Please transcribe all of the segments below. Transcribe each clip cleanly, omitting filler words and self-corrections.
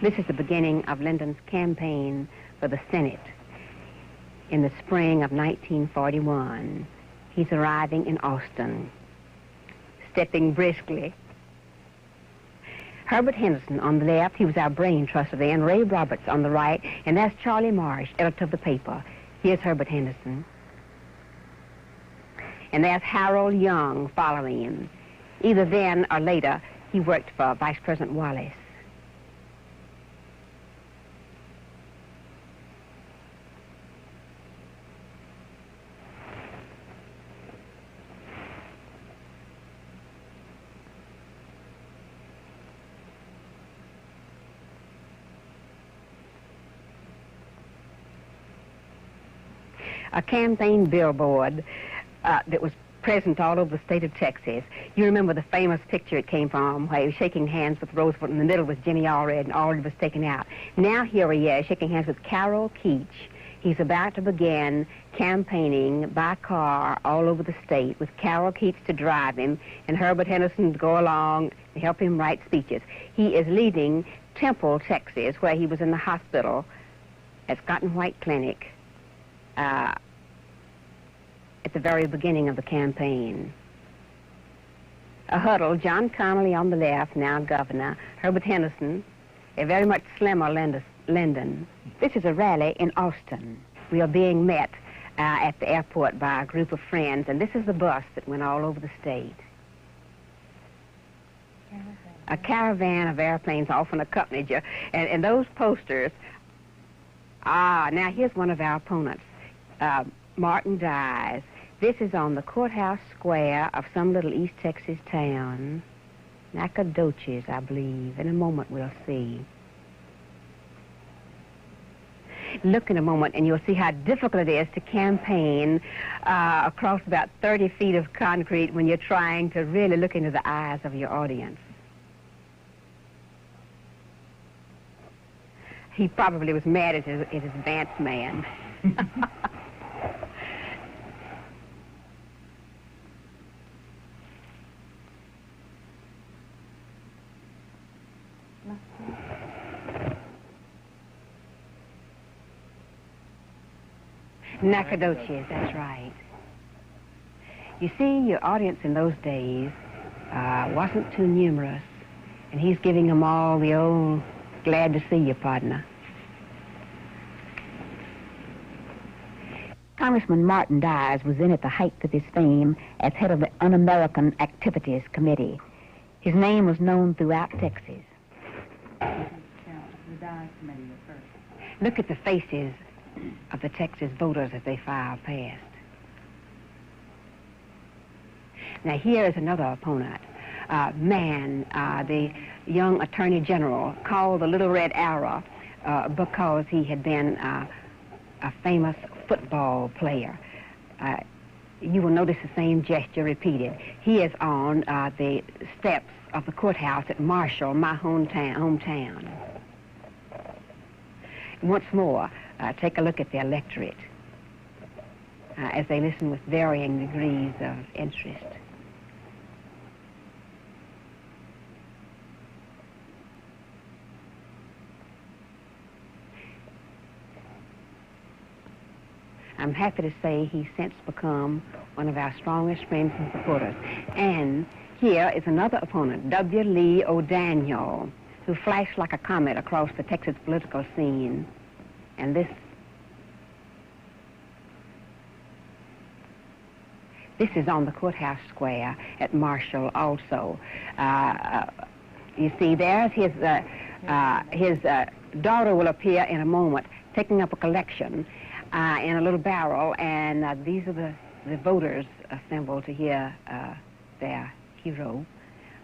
This is the beginning of Lyndon's campaign for the Senate in the spring of 1941. He's arriving in Austin, stepping briskly. Herbert Henderson on the left, he was our brain trust then, Ray Roberts on the right, and that's Charlie Marsh, editor of the paper. Here's Herbert Henderson. And there's Harold Young following him. Either then or later, he worked for Vice President Wallace. A campaign billboard that was present all over the state of Texas. You remember the famous picture it came from, where he was shaking hands with Roosevelt, in the middle was Jimmy Allred, and Allred was taken out. Now here he is, shaking hands with Carol Keach. He's about to begin campaigning by car all over the state with Carol Keach to drive him and Herbert Henderson to go along and help him write speeches. He is leaving Temple, Texas, where he was in the hospital at Scott and White Clinic, at the very beginning of the campaign. A huddle, John Connally on the left, now governor, Herbert Henderson, a very much slimmer Lyndon. This is a rally in Austin. We are being met at the airport by a group of friends, and this is the bus that went all over the state. A caravan of airplanes often accompanied you, and those posters, now here's one of our opponents, Martin Dyes. This is on the courthouse square of some little East Texas town, Nacogdoches, I believe. In a moment we'll see. Look in a moment and you'll see how difficult it is to campaign across about 30 feet of concrete when you're trying to really look into the eyes of your audience. He probably was mad at his advance man. Nacogdoches, that's right. You see, your audience in those days wasn't too numerous, and he's giving them all the old glad to see you, partner. Congressman Martin Dyes was then at the height of his fame as head of the Un-American Activities Committee. His name was known throughout Texas. Look at the faces of the Texas voters as they file past. Now here is another opponent, the young Attorney General, called the Little Red Arrow because he had been a famous football player. You will notice the same gesture repeated. He is on the steps of the courthouse at Marshall, my hometown. Once more, take a look at the electorate as they listen with varying degrees of interest. I'm happy to say he's since become one of our strongest friends and supporters. And here is another opponent, W. Lee O'Daniel, who flashed like a comet across the Texas political scene. And this is on the courthouse square at Marshall also. You see, there's his daughter will appear in a moment, taking up a collection in a little barrel, and these are the voters assembled to hear their hero.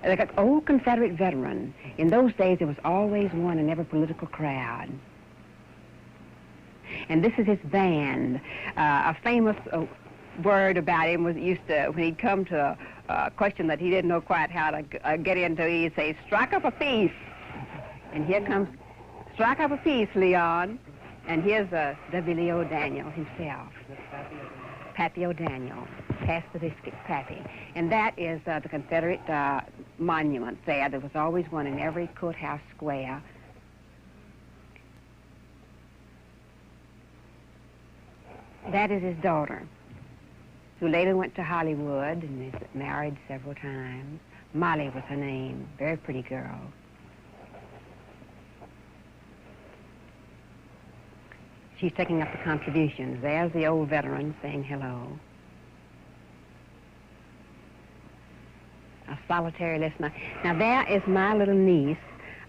Like an old Confederate veteran. In those days, there was always one in every political crowd. And this is his band. A famous word about him was used to, when he'd come to a question that he didn't know quite how to get into, he'd say, "Strike up a piece." And here comes, "Strike up a piece, Leon." And here's W. Lee O'Daniel himself. Pappy O'Daniel. Pass the biscuit, Pappy. And that is the Confederate monument there. There was always one in every courthouse square That is his daughter, who later went to Hollywood and is married several times. Molly was her name, very pretty girl. She's taking up the contributions. There's the old veteran saying hello. A solitary listener. Now there is my little niece,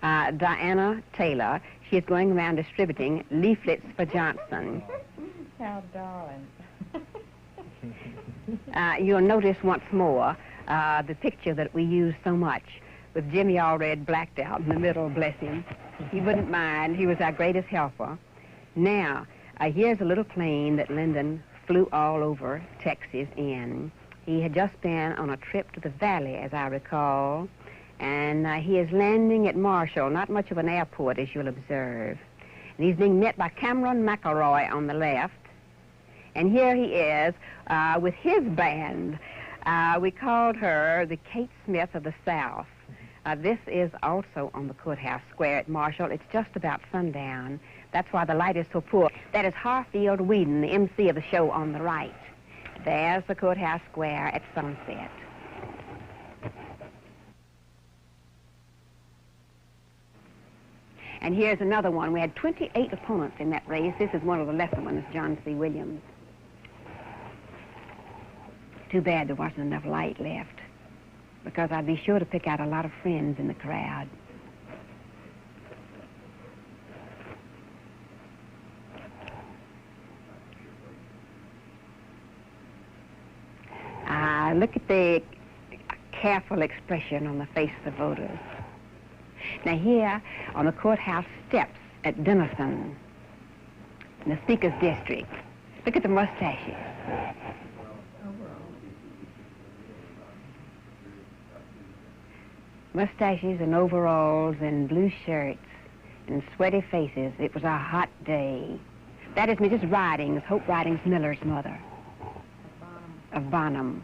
Diana Taylor. She is going around distributing leaflets for Johnson. How darling. You'll notice once more the picture that we use so much with Jimmy Allred blacked out in the middle, bless him. He wouldn't mind. He was our greatest helper. Now, here's a little plane that Lyndon flew all over Texas in. He had just been on a trip to the valley, as I recall, and he is landing at Marshall, not much of an airport, as you'll observe. And he's being met by Cameron McElroy on the left, and here he is with his band. We called her the Kate Smith of the South. This is also on the courthouse square at Marshall. It's just about sundown. That's why the light is so poor. That is Harfield Whedon, the MC of the show on the right. There's the courthouse square at sunset. And here's another one. We had 28 opponents in that race. This is one of the lesser ones, John C. Williams. Too bad there wasn't enough light left, because I'd be sure to pick out a lot of friends in the crowd. Look at the careful expression on the face of the voters. Now here, on the courthouse steps at Denison, in the Speaker's District, look at the mustaches. Mustaches and overalls and blue shirts and sweaty faces. It was a hot day. That is Mrs. Ridings, Hope Ridings Miller's mother. Of Bonham.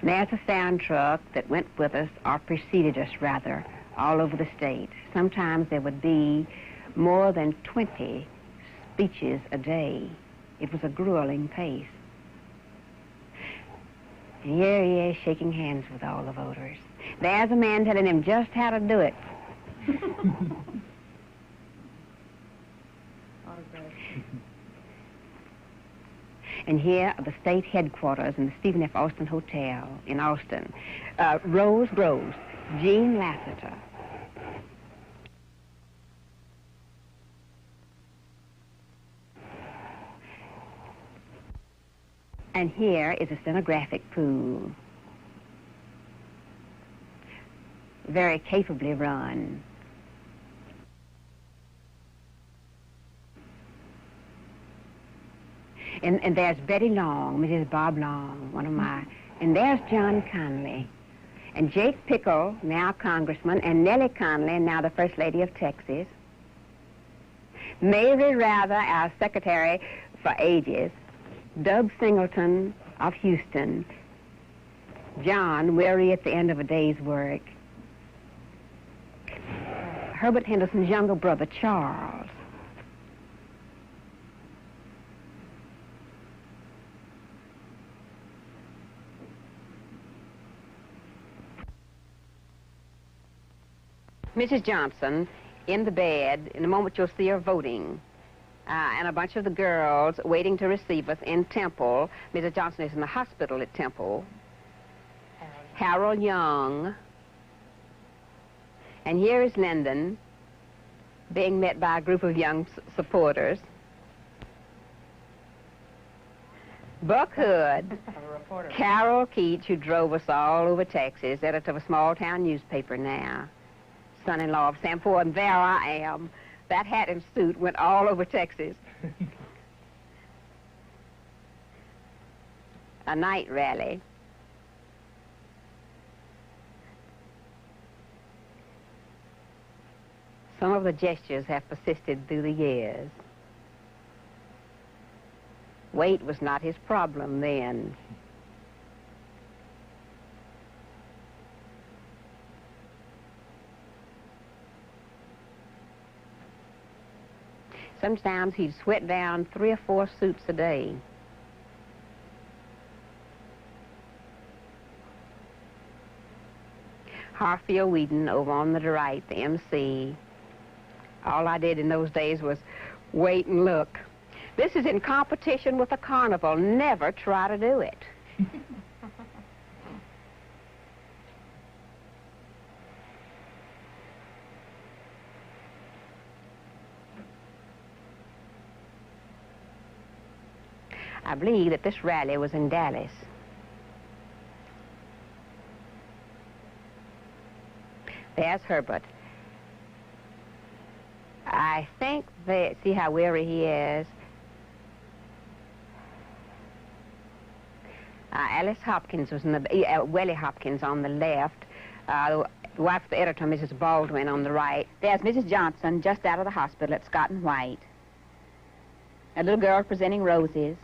There's a sound truck that went with us, or preceded us, rather, all over the state. Sometimes there would be more than 20 speeches a day. It was a grueling pace. And here he is shaking hands with all the voters. There's a man telling him just how to do it. And here are the state headquarters in the Stephen F. Austin Hotel in Austin. Rose Groves, Jean Lassiter. And here is a stenographic pool. Very capably run. And there's Betty Long, Mrs. Bob Long, one of my... And there's John Conley. And Jake Pickle, now congressman, and Nellie Conley, now the First Lady of Texas. Mary Rather, our secretary for ages. Dub Singleton of Houston. John, weary at the end of a day's work. Herbert Henderson's younger brother, Charles. Mrs. Johnson in the bed. In a moment you'll see her voting. And a bunch of the girls waiting to receive us in Temple. Mrs. Johnson is in the hospital at Temple. Harold Young. And here is Lyndon being met by a group of young supporters. Buck Hood, Carol Keats, who drove us all over Texas, editor of a small-town newspaper now. Son-in-law of Sam Ford, and there I am. That hat and suit went all over Texas. A night rally. Some of the gestures have persisted through the years. Weight was not his problem then. Sometimes he'd sweat down 3 or 4 suits a day. Harfield Whedon over on the right, the MC. All I did in those days was wait and look. This is in competition with the carnival. Never try to do it. I believe that this rally was in Dallas. There's Herbert. I think that, see how weary he is. Alice Hopkins was in the, Wellie Hopkins on the left. The wife of the editor, Mrs. Baldwin, on the right. There's Mrs. Johnson just out of the hospital at Scott and White. A little girl presenting roses.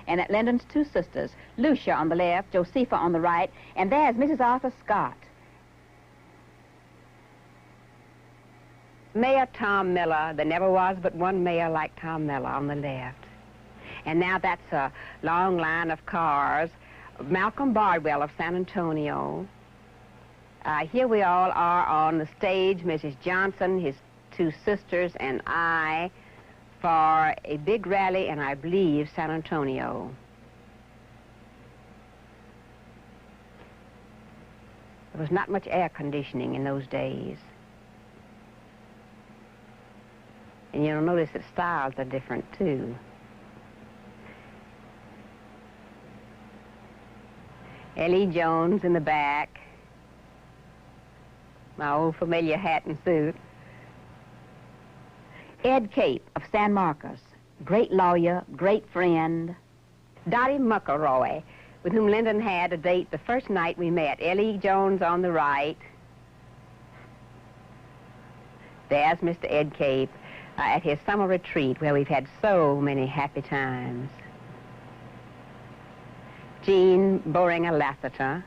And at Lyndon's 2 sisters, Lucia on the left, Josepha on the right, and there's Mrs. Arthur Scott. Mayor Tom Miller. There never was but one mayor like Tom Miller on the left. And now that's a long line of cars. Malcolm Bardwell of San Antonio. Here we all are on the stage, Mrs. Johnson, his 2 sisters, and I, for a big rally in, I believe, San Antonio. There was not much air conditioning in those days. And you'll notice that styles are different, too. Ellie Jones in the back. My old familiar hat and suit. Ed Cape of San Marcos, great lawyer, great friend. Dottie McElroy, with whom Lyndon had a date the first night we met. Ellie Jones on the right. There's Mr. Ed Cape at his summer retreat where we've had so many happy times. Jean Boehringer Lassiter,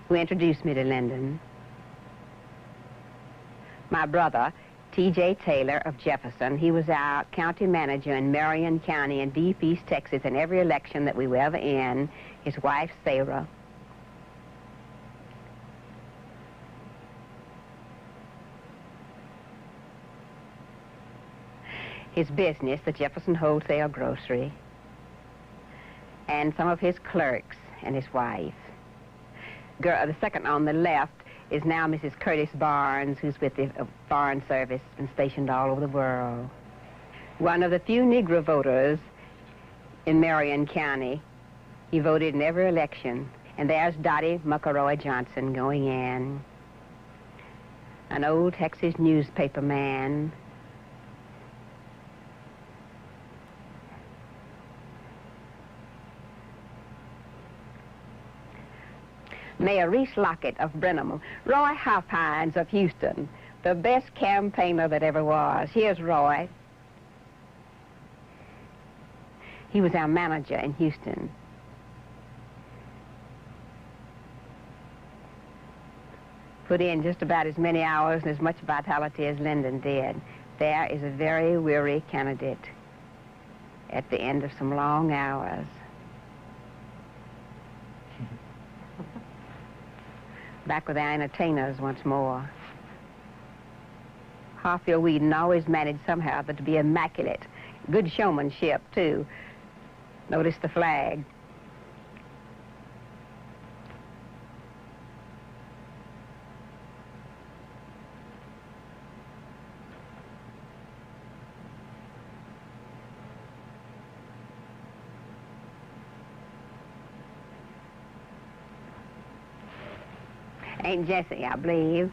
who introduced me to Lyndon. My brother, T.J. Taylor of Jefferson. He was our county manager in Marion County in Deep East Texas in every election that we were ever in. His wife, Sarah. His business, the Jefferson Wholesale Grocery. And some of his clerks and his wife. The second on the left is now Mrs. Curtis Barnes, who's with the Foreign Service and stationed all over the world. One of the few Negro voters in Marion County. He voted in every election. And there's Dottie McElroy Johnson going in. An old Texas newspaper man. Mayor Reese Lockett of Brenham, Roy Hopkins of Houston, the best campaigner that ever was. Here's Roy. He was our manager in Houston. Put in just about as many hours and as much vitality as Lyndon did. There is a very weary candidate at the end of some long hours. Back with our entertainers once more. Harfield Whedon always managed somehow to be immaculate. Good showmanship, too. Notice the flag. Aunt Jessie, I believe.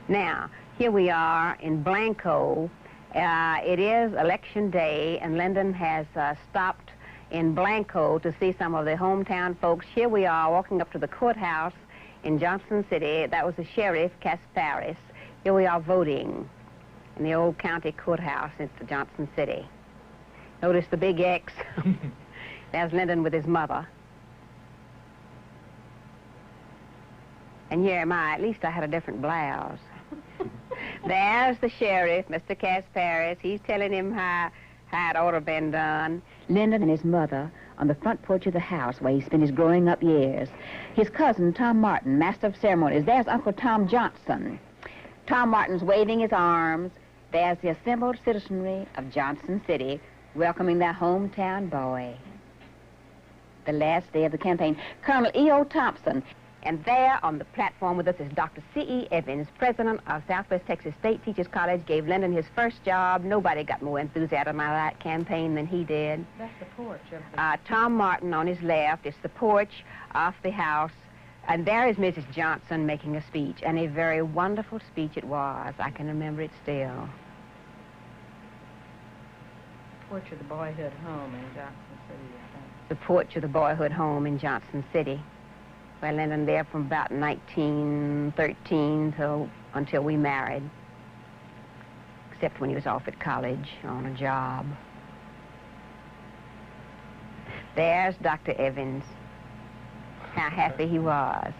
Now, here we are in Blanco. It is election day, and Lyndon has stopped in Blanco to see some of the hometown folks. Here we are walking up to the courthouse in Johnson City. That was the sheriff, Casparis. Here we are voting in the old county courthouse in Johnson City. Notice the big X. There's Lyndon with his mother. And here am I. At least I had a different blouse. There's the sheriff, Mr. Casparis. He's telling him how it ought to have been done. Lyndon and his mother on the front porch of the house where he spent his growing up years. His cousin, Tom Martin, master of ceremonies. There's Uncle Tom Johnson. Tom Martin's waving his arms. There's the assembled citizenry of Johnson City welcoming their hometown boy. The last day of the campaign. Colonel E.O. Thompson. And there on the platform with us is Dr. C.E. Evans, president of Southwest Texas State Teachers College, gave Lyndon his first job. Nobody got more enthusiasm out of that campaign than he did. That's the porch of the... Tom Martin on his left. It's the porch off the house. And there is Mrs. Johnson making a speech, and a very wonderful speech it was. I can remember it still. Porch of the boyhood home in Johnson City, I think. The porch of the boyhood home in Johnson City. Well, Lyndon there from about 1913 until we married, except when he was off at college on a job. There's Dr. Evans. How happy he was.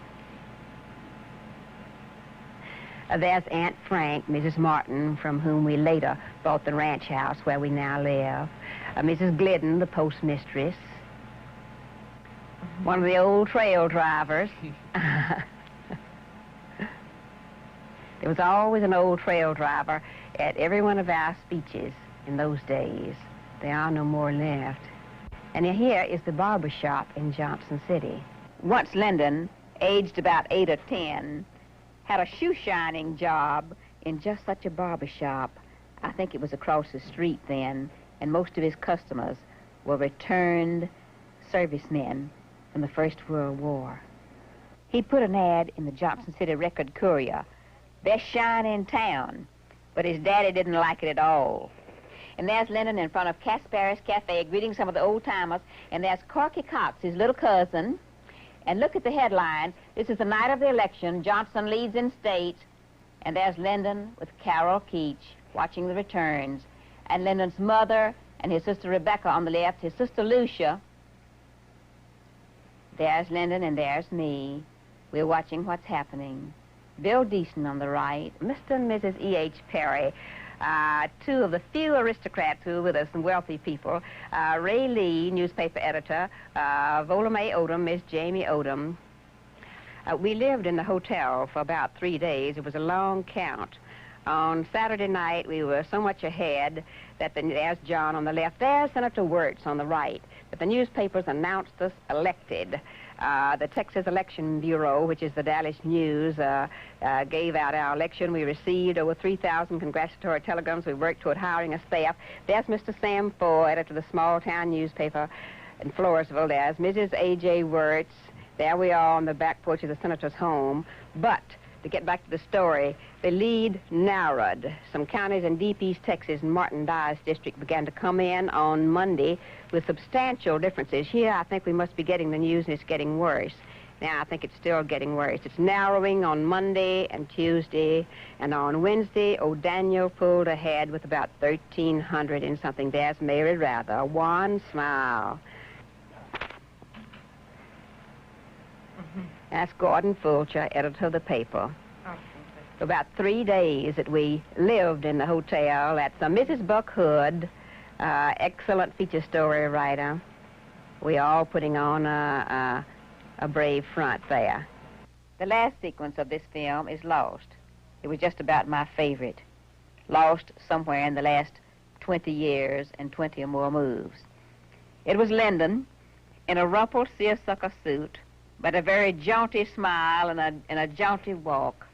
There's Aunt Frank, Mrs. Martin, from whom we later bought the ranch house where we now live. Mrs. Glidden, the postmistress. One of the old trail drivers. There was always an old trail driver at every one of our speeches in those days. There are no more left. And here is the barber shop in Johnson City. Once Lyndon, aged about 8 or 10, had a shoe shining job in just such a barber shop. I think it was across the street then, and most of his customers were returned servicemen from the First World War. He put an ad in the Johnson City Record Courier, best shine in town, but his daddy didn't like it at all. And there's Lyndon in front of Casparis Cafe greeting some of the old-timers, and there's Corky Cox, his little cousin. And look at the headline. This is the night of the election. Johnson leads in state. And there's Lyndon with Carol Keach watching the returns. And Lyndon's mother and his sister Rebecca on the left, his sister Lucia. There's Lyndon and there's me. We're watching what's happening. Bill Deason on the right. Mr. and Mrs. E.H. Perry, two of the few aristocrats who were with us and wealthy people. Ray Lee, newspaper editor. Vola Mae Odom, Miss Jamie Odom. We lived in the hotel for about 3 days. It was a long count. On Saturday night, we were so much ahead that there's John on the left. There's Senator Wirtz on the right. But the newspapers announced us elected. The Texas Election Bureau, which is the Dallas News, gave out our election. We received over 3,000 congratulatory telegrams. We worked toward hiring a staff. There's Mr. Sam Ford, editor of the small-town newspaper in Floresville. There's Mrs. A.J. Wirtz. There we are on the back porch of the senator's home. But to get back to the story, the lead narrowed. Some counties in deep East Texas and Martin Dye's district began to come in on Monday with substantial differences. Here, I think we must be getting the news, and it's getting worse. Now, I think it's still getting worse. It's narrowing on Monday and Tuesday, and on Wednesday, O'Daniel pulled ahead with about 1,300 and something. There's Mary Rather, one smile. That's Gordon Fulcher, editor of the paper. For about 3 days that we lived in the hotel. That's Mrs. Buck Hood, excellent feature story writer. We all putting on a brave front there. The last sequence of this film is Lost. It was just about my favorite. Lost somewhere in the last 20 years and 20 or more moves. It was Lyndon in a rumpled seersucker suit, but a very jaunty smile and a jaunty walk,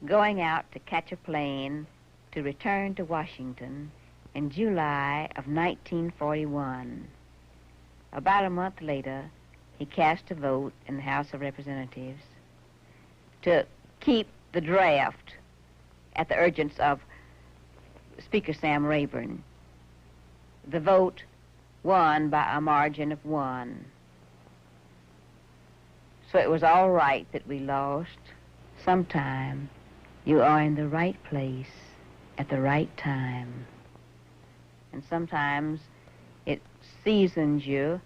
going out to catch a plane to return to Washington in July of 1941. About a month later, he cast a vote in the House of Representatives to keep the draft at the urgence of Speaker Sam Rayburn. The vote won by a margin of 1. So it was all right that we lost. Sometime you are in the right place at the right time. And sometimes it seasons you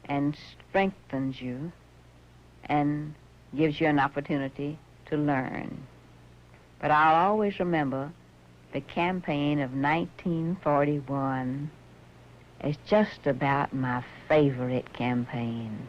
and strengthens you and gives you an opportunity to learn. But I'll always remember the campaign of 1941 as just about my favorite campaign.